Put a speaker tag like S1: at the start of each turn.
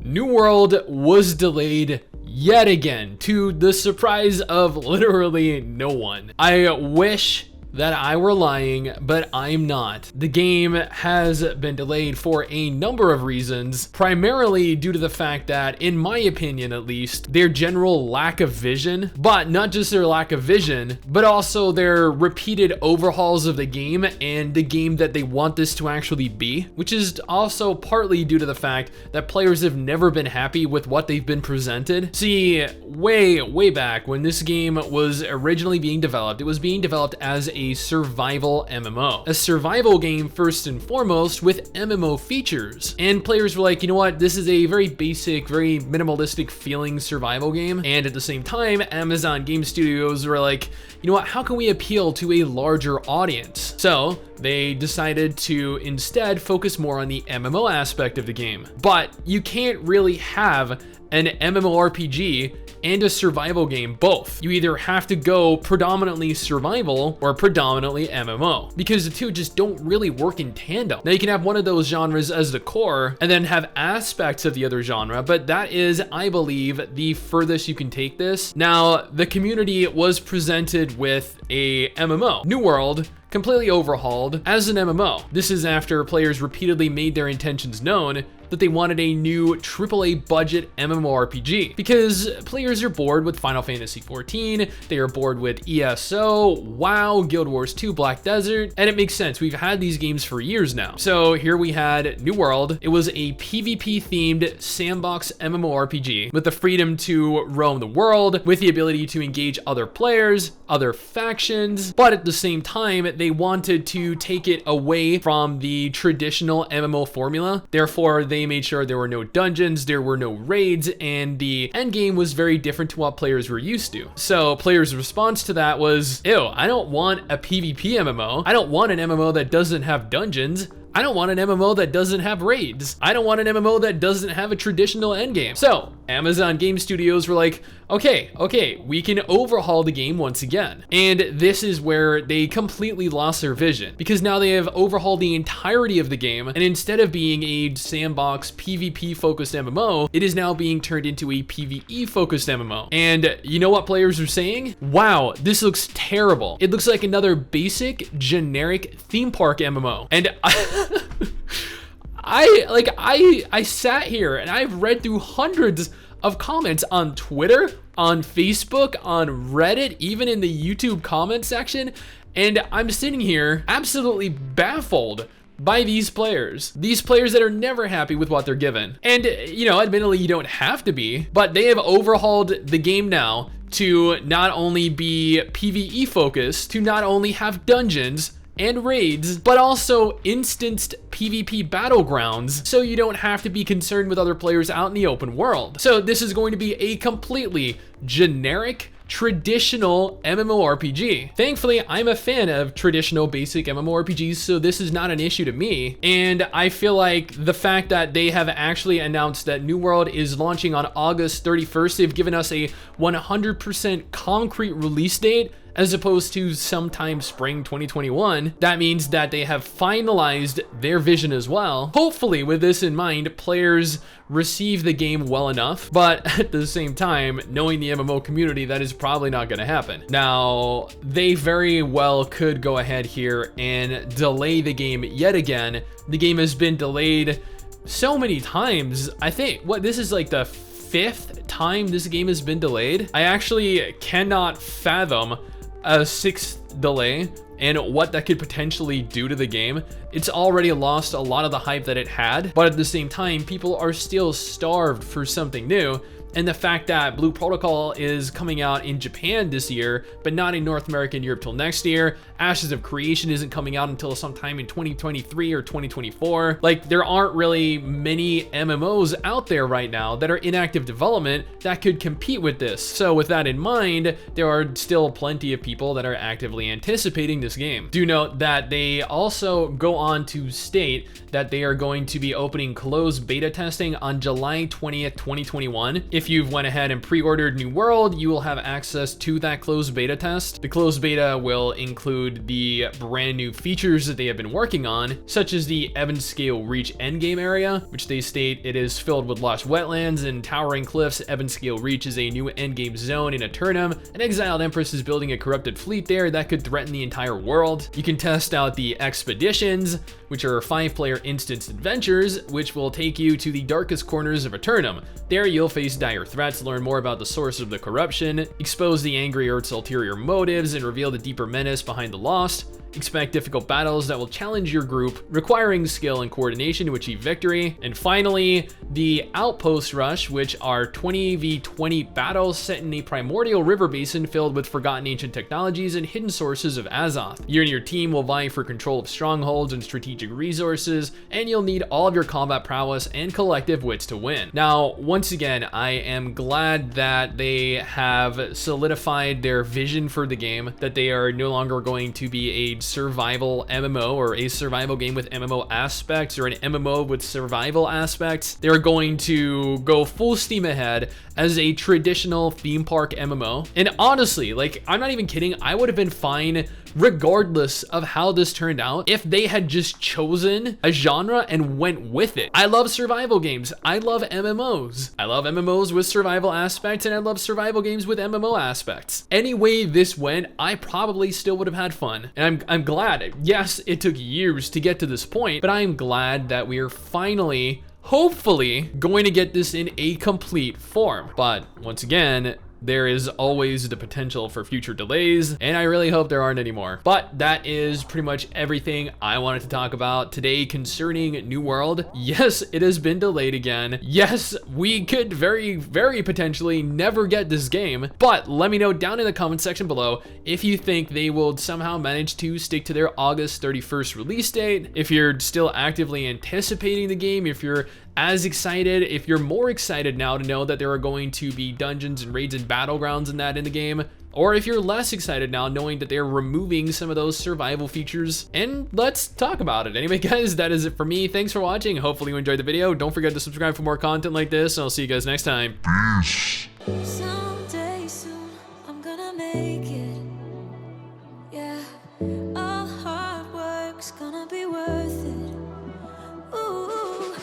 S1: New World was delayed yet again, to the surprise of literally no one. I wish that I were lying, but I'm not. The game has been delayed for a number of reasons, primarily due to the fact that, in my opinion at least, their general lack of vision, but not just their lack of vision, but also their repeated overhauls of the game and the game that they want this to actually be, which is also partly due to the fact that players have never been happy with what they've been presented. See, way back when this game was originally being developed, it was being developed as a survival MMO. A survival game first and foremost with MMO features. And players were like, you know what, this is a very basic, very minimalistic feeling survival game. And at the same time, Amazon Game Studios were like, you know what, how can we appeal to a larger audience? So they decided to instead focus more on the MMO aspect of the game. But you can't really have an MMORPG and a survival game both. You either have to go predominantly survival or predominantly MMO, because the two just don't really work in tandem. Now you can have one of those genres as the core and then have aspects of the other genre, but that is, I believe, the furthest you can take this. Now, the community was presented with a MMO, New World, completely overhauled as an MMO. This is after players repeatedly made their intentions known that they wanted a new AAA budget MMORPG, because players are bored with Final Fantasy XIV, they are bored with ESO, WoW, Guild Wars 2, Black Desert, and it makes sense. We've had these games for years now. So here we had New World. It was a PvP themed sandbox MMORPG with the freedom to roam the world, with the ability to engage other players, other factions, but at the same time, they wanted to take it away from the traditional MMO formula. Therefore, they made sure there were no dungeons, there were no raids, and the end game was very different to what players were used to. So players' response to that was, ew, I don't want a PvP MMO. I don't want an MMO that doesn't have dungeons. I don't want an MMO that doesn't have raids. I don't want an MMO that doesn't have a traditional endgame. So Amazon Game Studios were like, okay, we can overhaul the game once again. And this is where they completely lost their vision, because now they have overhauled the entirety of the game, and instead of being a sandbox PvP focused MMO, it is now being turned into a PvE focused MMO. And you know what players are saying? Wow, this looks terrible. It looks like another basic generic theme park MMO. And I sat here and I've read through hundreds of comments on Twitter, on Facebook, on Reddit, even in the YouTube comment section, and I'm sitting here absolutely baffled by these players that are never happy with what they're given. And, you know, admittedly, you don't have to be, but they have overhauled the game now to not only be PvE focused, to not only have dungeons and raids, but also instanced PvP battlegrounds, so you don't have to be concerned with other players out in the open world. So this is going to be a completely generic, traditional MMORPG. Thankfully, I'm a fan of traditional basic MMORPGs, so this is not an issue to me. And I feel like the fact that they have actually announced that New World is launching on August 31st, they've given us a 100% concrete release date, as opposed to sometime spring 2021. That means that they have finalized their vision as well. Hopefully, with this in mind, players receive the game well enough, but at the same time, knowing the MMO community, that is probably not gonna happen. Now, they very well could go ahead here and delay the game yet again. The game has been delayed so many times. I think, this is like the 5th time this game has been delayed. I actually cannot fathom a 6th delay and what that could potentially do to the game. It's already lost a lot of the hype that it had, but at the same time, people are still starved for something new. And the fact that Blue Protocol is coming out in Japan this year, but not in North America and Europe till next year. Ashes of Creation isn't coming out until sometime in 2023 or 2024. Like, there aren't really many MMOs out there right now that are in active development that could compete with this. So with that in mind, there are still plenty of people that are actively anticipating this game. Do note that they also go on to state that they are going to be opening closed beta testing on July 20th, 2021. If if you've went ahead and pre-ordered New World, you will have access to that closed beta test. The closed beta will include the brand new features that they have been working on, such as the Evanscale Reach endgame area, which they state it is filled with lush wetlands and towering cliffs. Evanscale Reach is a new endgame zone in Eternum. An exiled empress is building a corrupted fleet there that could threaten the entire world. You can test out the expeditions, which are 5-player instance adventures, which will take you to the darkest corners of Eternum. There you'll face dire threats, learn more about the source of the corruption, expose the angry Earth's ulterior motives, and reveal the deeper menace behind the Lost. Expect difficult battles that will challenge your group, requiring skill and coordination to achieve victory. And finally, the Outpost Rush, which are 20v20 battles set in a primordial river basin filled with forgotten ancient technologies and hidden sources of Azoth. You and your team will vie for control of strongholds and strategic resources, and you'll need all of your combat prowess and collective wits to win. Now, once again, I am glad that they have solidified their vision for the game, that they are no longer going to be a survival MMO or a survival game with MMO aspects or an MMO with survival aspects. They're going to go full steam ahead as a traditional theme park MMO. And honestly, like, I'm not even kidding, I would have been fine regardless of how this turned out if they had just chosen a genre and went with it. I love survival games. I love MMOs. I love MMOs with survival aspects, and I love survival games with MMO aspects. Any way this went, I probably still would have had fun. And I'm glad. Yes, it took years to get to this point, but I'm glad that we are finally, hopefully, going to get this in a complete form. But once again, there is always the potential for future delays, and I really hope there aren't any more. But that is pretty much everything I wanted to talk about today concerning New World. Yes, it has been delayed again. Yes, we could very, very potentially never get this game, but let me know down in the comment section below if you think they will somehow manage to stick to their August 31st release date, if you're still actively anticipating the game, if you're as excited, if you're more excited now to know that there are going to be dungeons and raids and battlegrounds in that in the game, or if you're less excited now knowing that they're removing some of those survival features. And let's talk about it. Anyway, guys, that is it for me. Thanks for watching. Hopefully you enjoyed the video. Don't forget to subscribe for more content like this, and I'll see you guys next time. Peace.
S2: Someday soon, I'm gonna make it. Yeah, all hard work's gonna be worth it. Ooh,